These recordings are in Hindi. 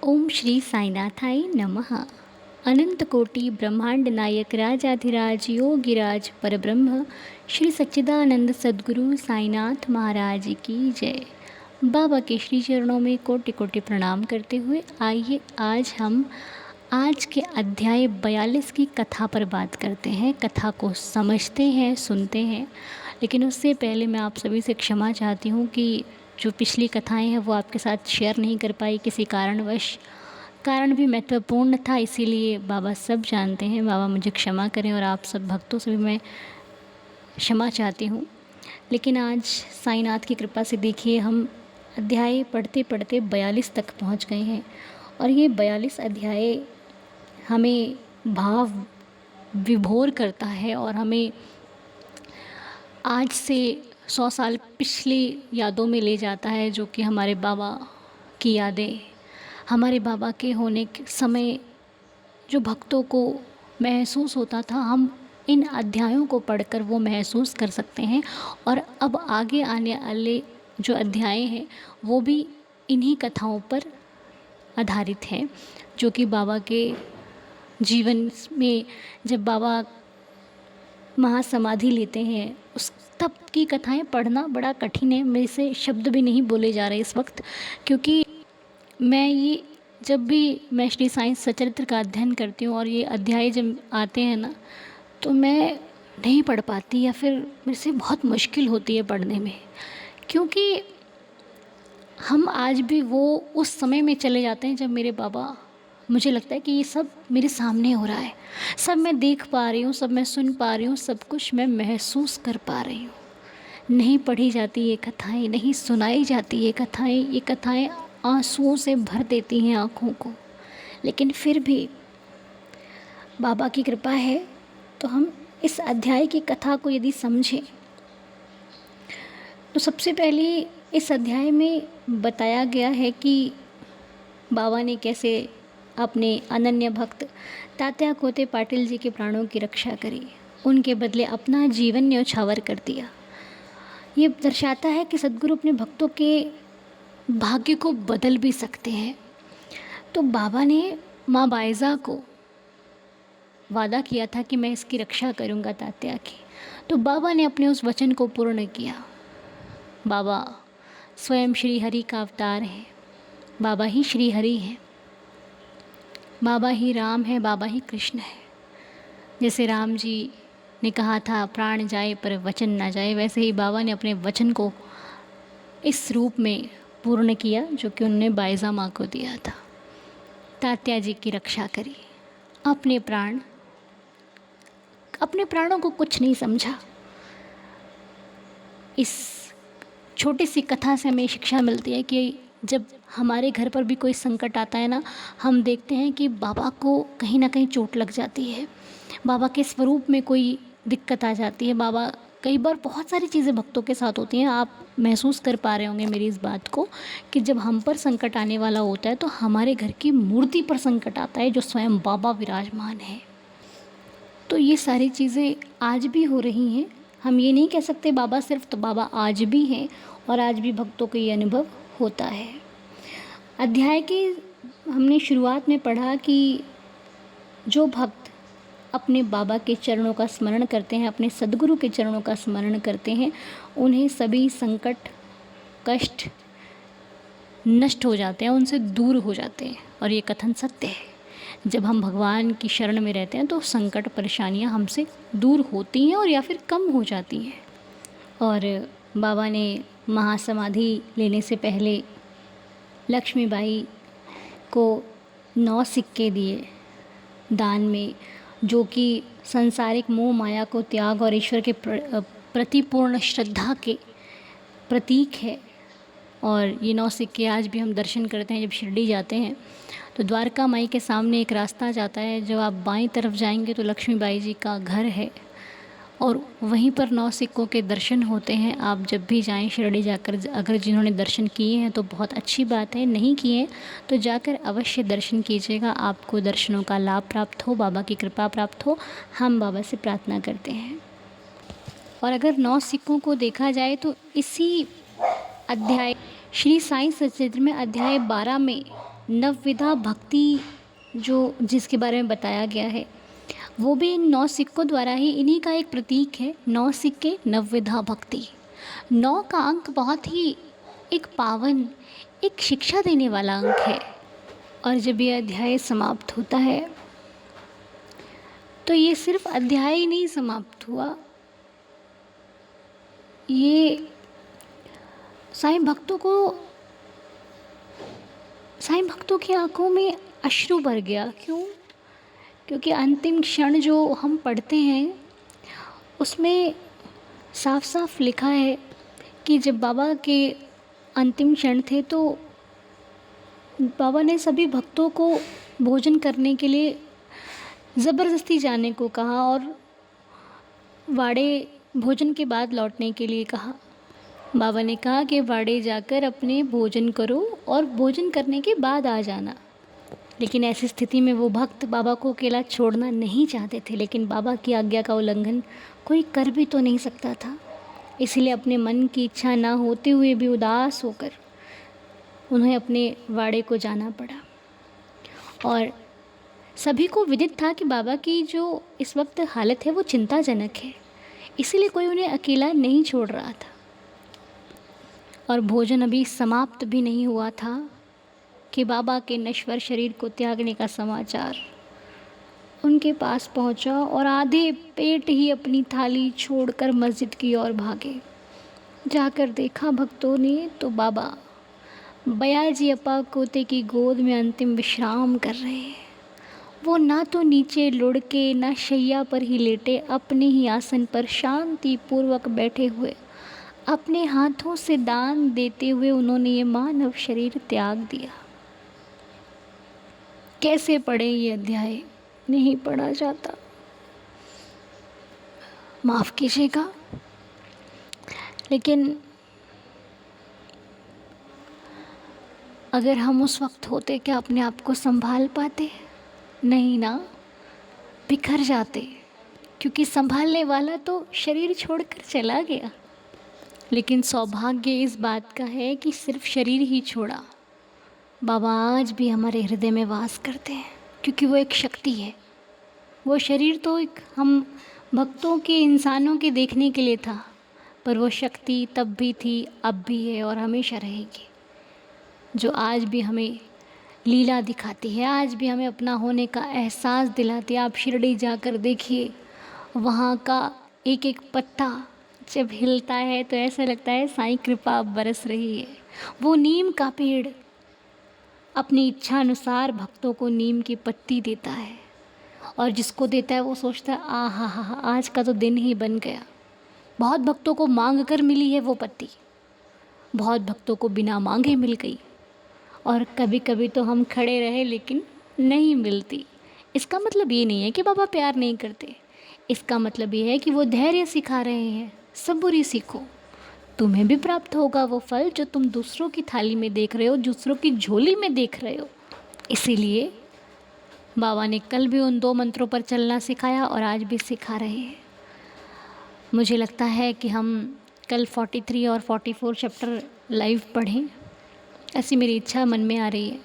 ओम श्री साईनाथाय नमः। अनंत कोटि ब्रह्मांड नायक राजाधिराज योगिराज परब्रह्म श्री सच्चिदानंद सद्गुरु साईनाथ महाराज की जय। बाबा के श्री चरणों में कोटि कोटि प्रणाम करते हुए आइए आज हम आज के अध्याय 42 की कथा पर बात करते हैं। कथा को समझते हैं, सुनते हैं। लेकिन उससे पहले मैं आप सभी से क्षमा चाहती हूँ कि जो पिछली कथाएं हैं वो आपके साथ शेयर नहीं कर पाई किसी कारणवश। कारण भी महत्वपूर्ण था, इसीलिए बाबा सब जानते हैं। बाबा मुझे क्षमा करें और आप सब भक्तों से भी मैं क्षमा चाहती हूँ। लेकिन आज साईनाथ की कृपा से देखिए हम अध्याय पढ़ते पढ़ते 42 तक पहुँच गए हैं। और ये 42 अध्याय हमें भाव विभोर करता है और हमें आज से 100 साल पिछली यादों में ले जाता है, जो कि हमारे बाबा की यादें, हमारे बाबा के होने के समय जो भक्तों को महसूस होता था, हम इन अध्यायों को पढ़कर वो महसूस कर सकते हैं। और अब आगे आने वाले जो अध्याय हैं वो भी इन्हीं कथाओं पर आधारित हैं, जो कि बाबा के जीवन में जब बाबा महासमाधि लेते हैं उस तब की कथाएं पढ़ना बड़ा कठिन है। मेरे से शब्द भी नहीं बोले जा रहे इस वक्त, क्योंकि जब भी मैं श्री साईं सचरित्र का अध्ययन करती हूँ और ये अध्याय जब आते हैं ना, तो मैं नहीं पढ़ पाती, या फिर मेरे से बहुत मुश्किल होती है पढ़ने में। क्योंकि हम आज भी वो उस समय में चले जाते हैं जब मेरे बाबा, मुझे लगता है कि ये सब मेरे सामने हो रहा है, सब मैं देख पा रही हूँ, सब मैं सुन पा रही हूँ, सब कुछ मैं महसूस कर पा रही हूँ। नहीं पढ़ी जाती ये कथाएं, नहीं सुनाई जाती ये कथाएं आंसुओं से भर देती हैं आँखों को। लेकिन फिर भी बाबा की कृपा है तो हम इस अध्याय की कथा को यदि समझें तो सबसे पहले इस अध्याय में बताया गया है कि बाबा ने कैसे अपने अनन्य भक्त तात्या कोते पाटिल जी के प्राणों की रक्षा करी, उनके बदले अपना जीवन न्यौछावर कर दिया। ये दर्शाता है कि सद्गुरु अपने भक्तों के भाग्य को बदल भी सकते हैं। तो बाबा ने माँ बाइज़ा को वादा किया था कि मैं इसकी रक्षा करूँगा तात्या की, तो बाबा ने अपने उस वचन को पूर्ण किया। बाबा स्वयं श्री हरि का अवतार है, बाबा ही श्री हरि हैं, बाबा ही राम है, बाबा ही कृष्ण है। जैसे राम जी ने कहा था प्राण जाए पर वचन ना जाए, वैसे ही बाबा ने अपने वचन को इस रूप में पूर्ण किया जो कि उन्होंने बाइज़ा माँ को दिया था। तात्या जी की रक्षा करी, अपने प्राणों को कुछ नहीं समझा। इस छोटी सी कथा से हमें शिक्षा मिलती है कि जब हमारे घर पर भी कोई संकट आता है ना, हम देखते हैं कि बाबा को कहीं ना कहीं चोट लग जाती है, बाबा के स्वरूप में कोई दिक्कत आ जाती है। बाबा कई बार बहुत सारी चीज़ें भक्तों के साथ होती हैं, आप महसूस कर पा रहे होंगे मेरी इस बात को, कि जब हम पर संकट आने वाला होता है तो हमारे घर की मूर्ति पर संकट आता है जो स्वयं बाबा विराजमान है। तो ये सारी चीज़ें आज भी हो रही हैं। हम ये नहीं कह सकते बाबा सिर्फ, तो बाबा आज भी हैं और आज भी भक्तों को ये अनुभव होता है। अध्याय की हमने शुरुआत में पढ़ा कि जो भक्त अपने बाबा के चरणों का स्मरण करते हैं, अपने सद्गुरु के चरणों का स्मरण करते हैं, उन्हें सभी संकट कष्ट नष्ट हो जाते हैं, उनसे दूर हो जाते हैं। और ये कथन सत्य है। जब हम भगवान की शरण में रहते हैं तो संकट परेशानियां हमसे दूर होती हैं और या फिर कम हो जाती हैं। और बाबा ने महासमाधि लेने से पहले लक्ष्मीबाई को 9 सिक्के दिए दान में, जो कि सांसारिक मोह माया को त्याग और ईश्वर के प्रति पूर्ण श्रद्धा के प्रतीक है। और ये 9 सिक्के आज भी हम दर्शन करते हैं। जब शिरडी जाते हैं तो द्वारका माई के सामने एक रास्ता जाता है, जब आप बाईं तरफ जाएंगे तो लक्ष्मीबाई जी का घर है और वहीं पर 9 सिक्कों के दर्शन होते हैं। आप जब भी जाएं शिरडी जाकर, अगर जिन्होंने दर्शन किए हैं तो बहुत अच्छी बात है, नहीं किए तो जाकर अवश्य दर्शन कीजिएगा, आपको दर्शनों का लाभ प्राप्त हो, बाबा की कृपा प्राप्त हो, हम बाबा से प्रार्थना करते हैं। और अगर 9 सिक्कों को देखा जाए तो इसी अध्याय श्री साईं सचरित्र में अध्याय 12 में नवविधा भक्ति जो जिसके बारे में बताया गया है, वो भी इन 9 सिक्कों द्वारा ही, इन्हीं का एक प्रतीक है। 9 सिक्के नवविधा भक्ति। 9 का अंक बहुत ही एक पावन, एक शिक्षा देने वाला अंक है। और जब ये अध्याय समाप्त होता है तो ये सिर्फ अध्याय ही नहीं समाप्त हुआ, ये साईं भक्तों की आंखों में अश्रु भर गया। क्यों? क्योंकि अंतिम क्षण जो हम पढ़ते हैं उसमें साफ साफ लिखा है कि जब बाबा के अंतिम क्षण थे तो बाबा ने सभी भक्तों को भोजन करने के लिए ज़बरदस्ती जाने को कहा और वाड़े भोजन के बाद लौटने के लिए कहा। बाबा ने कहा कि वाड़े जाकर अपने भोजन करो और भोजन करने के बाद आ जाना। लेकिन ऐसी स्थिति में वो भक्त बाबा को अकेला छोड़ना नहीं चाहते थे, लेकिन बाबा की आज्ञा का उल्लंघन कोई कर भी तो नहीं सकता था। इसलिए अपने मन की इच्छा ना होते हुए भी उदास होकर उन्हें अपने वाड़े को जाना पड़ा। और सभी को विदित था कि बाबा की जो इस वक्त हालत है वो चिंताजनक है, इसीलिए कोई उन्हें अकेला नहीं छोड़ रहा था। और भोजन अभी समाप्त भी नहीं हुआ था कि बाबा के नश्वर शरीर को त्यागने का समाचार उनके पास पहुंचा और आधे पेट ही अपनी थाली छोड़कर मस्जिद की ओर भागे। जाकर देखा भक्तों ने तो बाबा बयाजी अपा कोते की गोद में अंतिम विश्राम कर रहे हैं। वो ना तो नीचे लुढ़के ना शैया पर ही लेटे, अपने ही आसन पर शांति पूर्वक बैठे हुए अपने हाथों से दान देते हुए उन्होंने ये मानव शरीर त्याग दिया। कैसे पढ़े ये अध्याय? नहीं पढ़ा जाता, माफ़ कीजिएगा। लेकिन अगर हम उस वक्त होते क्या अपने आप को संभाल पाते? नहीं ना, बिखर जाते, क्योंकि संभालने वाला तो शरीर छोड़कर चला गया। लेकिन सौभाग्य इस बात का है कि सिर्फ शरीर ही छोड़ा, बाबा आज भी हमारे हृदय में वास करते हैं, क्योंकि वो एक शक्ति है। वो शरीर तो एक हम भक्तों के, इंसानों के देखने के लिए था, पर वो शक्ति तब भी थी, अब भी है और हमेशा रहेगी, जो आज भी हमें लीला दिखाती है, आज भी हमें अपना होने का एहसास दिलाती है। आप शिरडी जाकर देखिए, वहाँ का एक एक पत्ता जब हिलता है तो ऐसा लगता है साईं कृपा बरस रही है। वो नीम का पेड़ अपनी इच्छा अनुसार भक्तों को नीम की पत्ती देता है, और जिसको देता है वो सोचता है आ हा हा हा, आज का तो दिन ही बन गया। बहुत भक्तों को मांग कर मिली है वो पत्ती, बहुत भक्तों को बिना मांगे मिल गई, और कभी कभी तो हम खड़े रहे लेकिन नहीं मिलती। इसका मतलब ये नहीं है कि बाबा प्यार नहीं करते, इसका मतलब ये है कि वो धैर्य सिखा रहे हैं। सबूरी सीखो, तुम्हें भी प्राप्त होगा वो फल जो तुम दूसरों की थाली में देख रहे हो, दूसरों की झोली में देख रहे हो। इसीलिए बाबा ने कल भी उन 2 मंत्रों पर चलना सिखाया और आज भी सिखा रहे हैं। मुझे लगता है कि हम कल 43 और 44 चैप्टर लाइव पढ़ें, ऐसी मेरी इच्छा मन में आ रही है।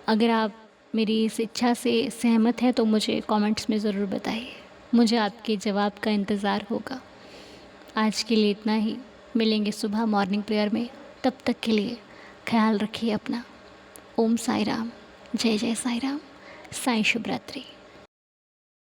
अगर आप मेरी इस इच्छा से सहमत हैं तो मुझे कमेंट्स में ज़रूर बताइए, मुझे आपके जवाब का इंतज़ार होगा। आज के लिए इतना ही, मिलेंगे सुबह मॉर्निंग प्रेयर में। तब तक के लिए ख्याल रखिए अपना। ओम साई राम, जय जय साई राम, साईं शुभ रात्रि।